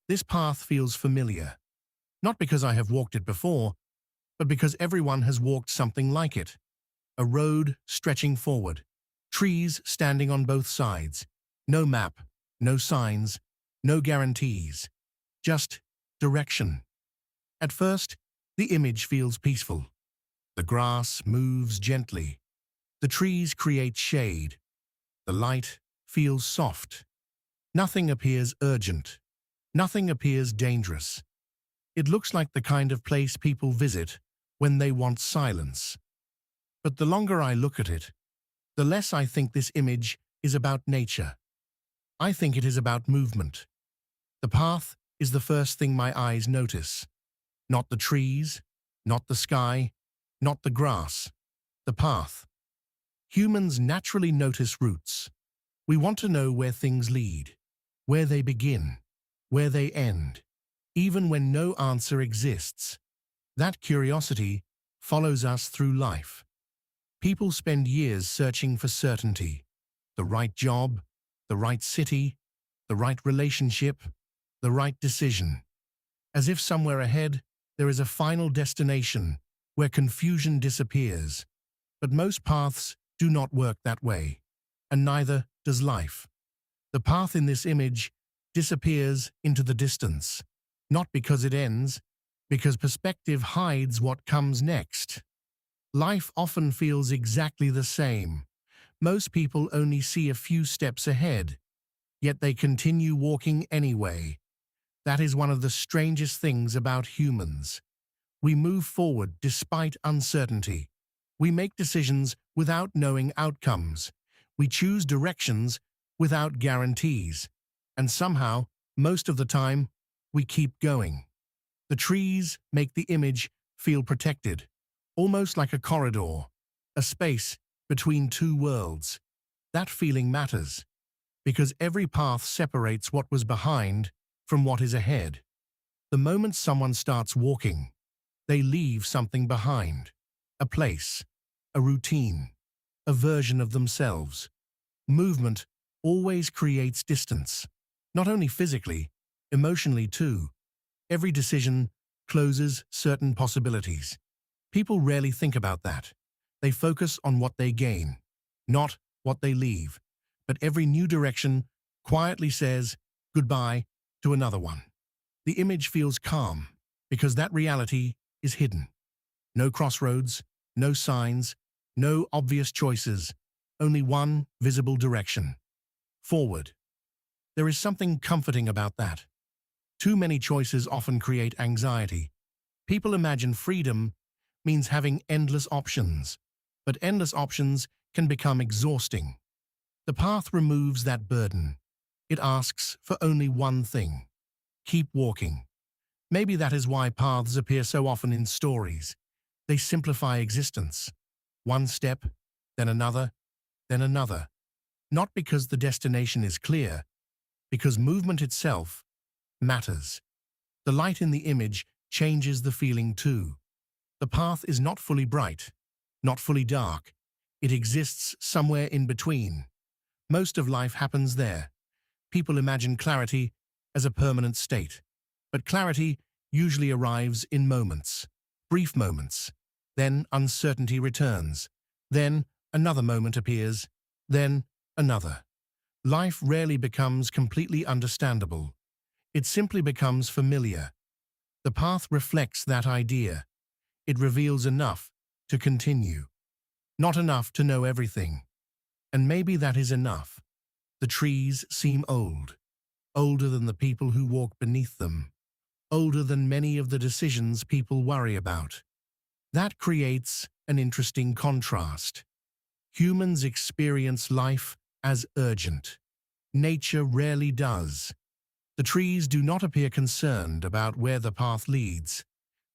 This path feels familiar, not because I have walked it before, but because everyone has walked something like it. A road stretching forward, trees standing on both sides, no map, no signs, no guarantees, just direction. At first, the image feels peaceful. The grass moves gently. The trees create shade. The light feels soft. Nothing appears urgent. Nothing appears dangerous. It looks like the kind of place people visit when they want silence. But the longer I look at it, the less I think this image is about nature. I think it is about movement. The path is the first thing my eyes notice. Not the trees, not the sky, not the grass. The path. Humans naturally notice routes. We want to know where things lead, where they begin, where they end, even when no answer exists. That curiosity follows us through life. People spend years searching for certainty, the right job, the right city, the right relationship, the right decision. As if somewhere ahead, there is a final destination where confusion disappears. But most paths do not work that way, and neither does life. The path in this image disappears into the distance, not because it ends, because perspective hides what comes next. Life often feels exactly the same. Most people only see a few steps ahead, yet they continue walking anyway. That is one of the strangest things about humans. We move forward despite uncertainty. We make decisions without knowing outcomes. We choose directions without guarantees. And somehow, most of the time, we keep going. The trees make the image feel protected, almost like a corridor, a space between two worlds. That feeling matters, because every path separates what was behind from what is ahead. The moment someone starts walking, they leave something behind. A place, a routine, a version of themselves. Movement always creates distance, not only physically, emotionally too. Every decision closes certain possibilities. People rarely think about that. They focus on what they gain, not what they leave. But every new direction quietly says goodbye to another one. The image feels calm because that reality is hidden. No crossroads, no signs, no obvious choices, only one visible direction. Forward. There is something comforting about that. Too many choices often create anxiety. People imagine freedom means having endless options, but endless options can become exhausting. The path removes that burden. It asks for only one thing. Keep walking. Maybe that is why paths appear so often in stories. They simplify existence. One step, then another, then another. Not because the destination is clear, because movement itself matters. The light in the image changes the feeling too. The path is not fully bright, not fully dark. It exists somewhere in between. Most of life happens there. People imagine clarity as a permanent state, but clarity usually arrives in moments, brief moments. Then uncertainty returns. Then another moment appears. Then another. Life rarely becomes completely understandable. It simply becomes familiar. The path reflects that idea. It reveals enough to continue, not enough to know everything. And maybe that is enough. The trees seem old, older than the people who walk beneath them, older than many of the decisions people worry about. That creates an interesting contrast. Humans experience life as urgent. Nature rarely does. The trees do not appear concerned about where the path leads.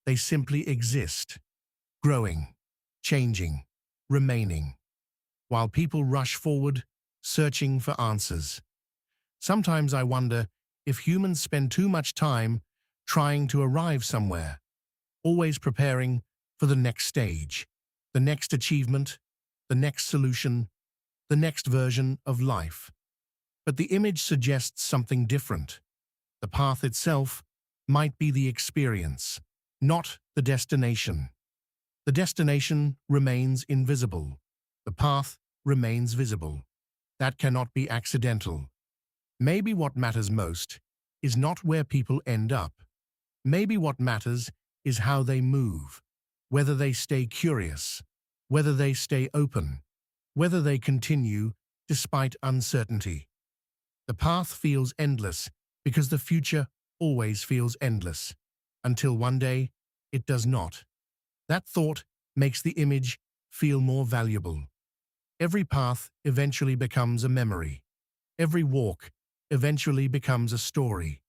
They simply exist, growing, changing, remaining, while people rush forward, searching for answers. Sometimes I wonder if humans spend too much time trying to arrive somewhere, always preparing for the next stage, the next achievement, the next solution, the next version of life. But the image suggests something different. The path itself might be the experience, not the destination. The destination remains invisible. The path remains visible. That cannot be accidental. Maybe what matters most is not where people end up. Maybe what matters is how they move, whether they stay curious, whether they stay open, whether they continue despite uncertainty. The path feels endless because the future always feels endless, until one day it does not. That thought makes the image feel more valuable. Every path eventually becomes a memory. Every walk eventually becomes a story.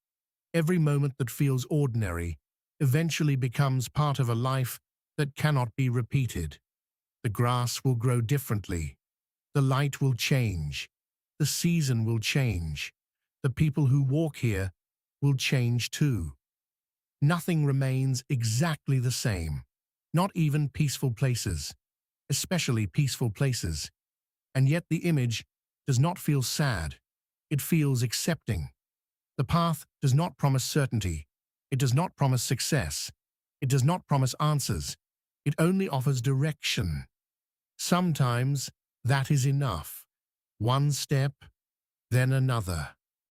Every moment that feels ordinary eventually becomes part of a life that cannot be repeated. The grass will grow differently. The light will change. The season will change. The people who walk here will change too. Nothing remains exactly the same, not even peaceful places, especially peaceful places. And yet the image does not feel sad. It feels accepting. The path does not promise certainty. It does not promise success. It does not promise answers. It only offers direction. Sometimes that is enough. One step, then another.